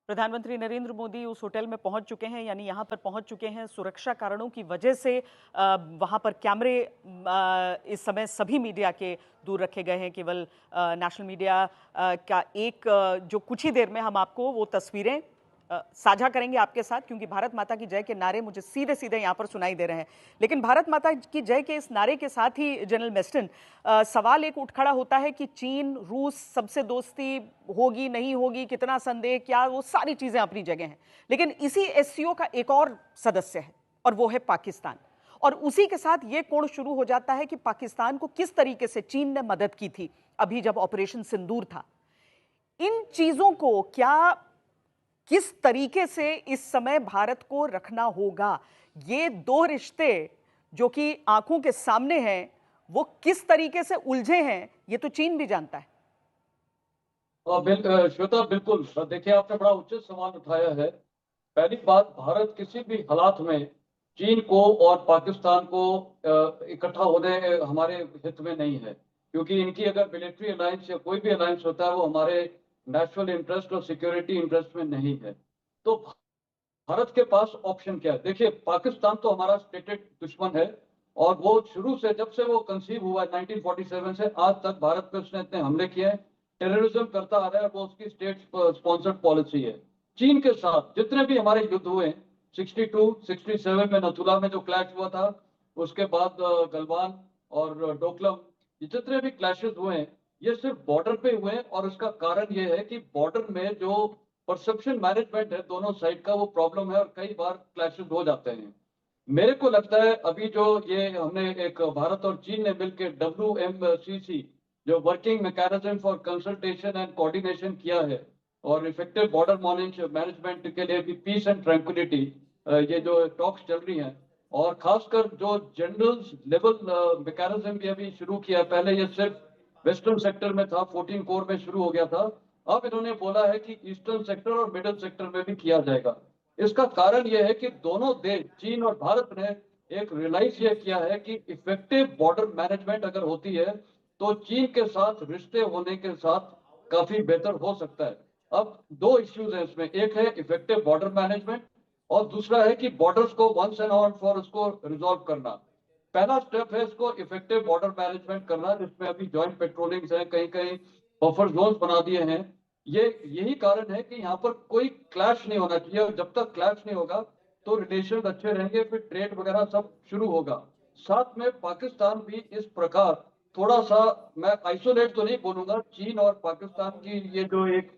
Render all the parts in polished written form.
प्रधानमंत्री नरेंद्र मोदी उस होटल में पहुंच चुके हैं, यानी यहां पर पहुंच चुके हैं। सुरक्षा कारणों की वजह से वहां पर कैमरे इस समय सभी मीडिया के दूर रखे गए हैं। केवल नेशनल मीडिया का एक जो कुछ ही देर में हम आपको वो तस्वीरें साझा करेंगे आपके साथ, क्योंकि भारत माता की जय के नारे मुझे सीधे सीधे यहाँ पर सुनाई दे रहे हैं। लेकिन भारत माता की जय के इस नारे के साथ ही जनरल मेस्टन, सवाल एक उठ खड़ा होता है कि चीन रूस सबसे दोस्ती होगी नहीं होगी, कितना संदेह, क्या, वो सारी चीजें अपनी जगह हैं। लेकिन इसी एससीओ का एक और सदस्य है और वो है पाकिस्तान। और उसी के साथ ये कोण शुरू हो जाता है कि पाकिस्तान को किस तरीके से चीन ने मदद की थी अभी जब ऑपरेशन सिंदूर था। इन चीजों को किस तरीके से इस समय भारत को रखना होगा, ये दो रिश्ते जो कि आंखों के सामने हैं, वो किस तरीके से उलझे हैं, ये तो चीन भी जानता है। श्वेता, बिल्कुल। देखिए, आपने बड़ा उचित सवाल उठाया है। पहली बात, भारत किसी भी हालात में चीन को और पाकिस्तान को इकट्ठा होने हमारे हित में नहीं है, क्योंकि इनकी अगर मिलिट्री अलायंस या कोई भी अलायंस होता है वो हमारे नेशनल इंटरेस्ट और सिक्योरिटी इंटरेस्ट में नहीं है। तो भारत के पास ऑप्शन क्या है? देखिए, पाकिस्तान तो हमारा स्टेटेड दुश्मन है, और वो शुरू से, जब से वो कंसीव हुआ 1947 से आज तक भारत पे उसने इतने हमले किए हैं, टेररिज्म करता आ रहा है, वो उसकी स्टेट स्पॉन्सर्ड पॉलिसी है। चीन के साथ जितने भी हमारे युद्ध हुए, 62 67 में नथुला में जो क्लैश हुआ था, उसके बाद गलवान और डोकलम, ये जितने भी क्लैशेस हुए हैं, ये सिर्फ बॉर्डर पे हुए हैं। और उसका कारण ये है कि बॉर्डर में जो परसेप्शन मैनेजमेंट है दोनों साइड का, वो प्रॉब्लम है और कई बार क्लैशेस हो जाते हैं। मेरे को लगता है अभी जो ये हमने एक भारत और चीन ने मिलकर WMCC, जो working mechanism for consultation and coordination किया है, और इफेक्टिव बॉर्डर मैनेजमेंट के लिए भी पीस एंड ट्रैंक्विलिटी, ये जो टॉक्स चल रही हैं, और खासकर जो जनरल लेवल मैकेनिज्म भी अभी शुरू किया। पहले ये सिर्फ वेस्टर्न सेक्टर में था, 14 कोर में शुरू हो गया था। अब इन्होंने बोला है कि ईस्टर्न सेक्टर और मिडिल सेक्टर में भी किया जाएगा। इसका कारण यह है कि दोनों देश, चीन और भारत ने एक रियलाइज यह किया है कि इफेक्टिव बॉर्डर मैनेजमेंट अगर होती है तो चीन के साथ रिश्ते होने के साथ काफी बेहतर हो सकता है। अब दो इश्यूज हैं इसमें, एक है इफेक्टिव बॉर्डर मैनेजमेंट, और दूसरा है कि बॉर्डर्स को वंस एंड ऑल फॉर उसको रिजॉल्व करना। पहला स्टेप है इसको इफेक्टिव बॉर्डर मैनेजमेंट करना, जिसमें अभी ज्वाइंट पेट्रोलिंग है, कहीं कहीं बफर जोन बना दिए हैं। ये यही कारण है कि यहाँ पर कोई क्लैश नहीं होना चाहिए, और जब तक क्लैश नहीं होगा तो रिलेशन अच्छे रहेंगे, फिर ट्रेड वगैरह सब शुरू होगा। साथ में पाकिस्तान भी इस प्रकार थोड़ा सा, मैं आइसोलेट तो नहीं बोलूंगा, चीन और पाकिस्तान की ये जो एक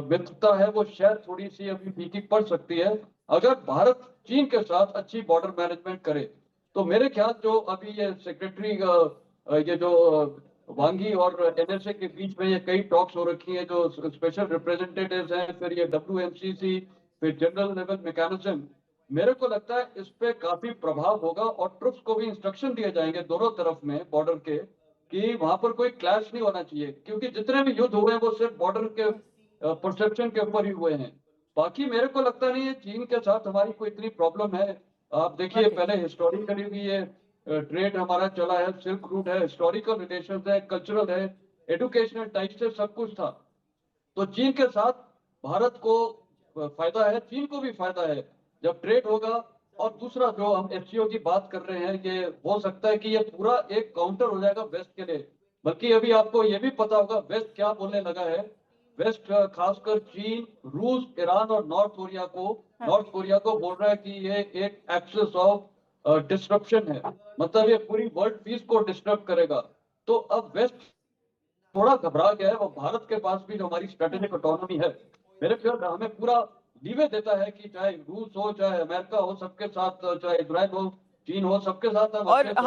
मित्रता है वो शायद थोड़ी सी अभी फीकी पड़ सकती है। अगर भारत चीन के साथ अच्छी बॉर्डर मैनेजमेंट करे तो मेरे ख्याल जो अभी ये सेक्रेटरी, ये जो वांगी और NSA के बीच में ये कई टॉक्स हो रखी हैं, जो स्पेशल रिप्रेजेंटेटिव्स हैं, फिर ये WMCC, फिर जनरल लेवल मैकेनिज्म, मेरे को लगता है इस पे काफी प्रभाव होगा। और ट्रुप्स को भी इंस्ट्रक्शन दिए जाएंगे दोनों तरफ में बॉर्डर के, कि वहां पर कोई क्लैश नहीं होना चाहिए, क्योंकि जितने भी युद्ध हुए हैं वो सिर्फ बॉर्डर के परसेप्शन के ऊपर ही हुए हैं। बाकी मेरे को लगता नहीं है चीन के साथ हमारी कोई इतनी प्रॉब्लम है। आप देखिए, वाकई पहले हिस्टोरिकली भी ये ट्रेड हमारा चला है, सिल्क रूट है, हिस्टोरिकल रिलेशन है, कल्चरल है, एजुकेशनल टाइप से सब कुछ था। तो चीन के साथ भारत को फायदा है, चीन को भी फायदा है जब ट्रेड होगा। और दूसरा, जो हम FCO की बात कर रहे हैं, ये हो सकता है कि ये पूरा एक काउंटर हो जाएगा वेस्ट के लिए। बल्कि अभी आपको ये भी पता होगा वेस्ट क्या बोलने लगा है। वेस्ट, खासकर चीन, रूस, ईरान और हाँ। नॉर्थ कोरिया को बोल रहा है कि ये एक एक्सेस ऑफ डिस्ट्रप्शन है, मतलब ये पूरी वर्ल्ड पीस को डिस्टर्ब करेगा। तो अब वेस्ट थोड़ा घबरा गया है, वो भारत के पास भी जो हमारी स्ट्रेटेजिक ऑटोनॉमी है, मेरे ख्याल हमें पूरा लीवे देता है कि चाहे रूस हो, चाहे अमेरिका हो, सबके साथ, चाहे इजराइल हो, चीन हो, सबके साथ हम और अच्छे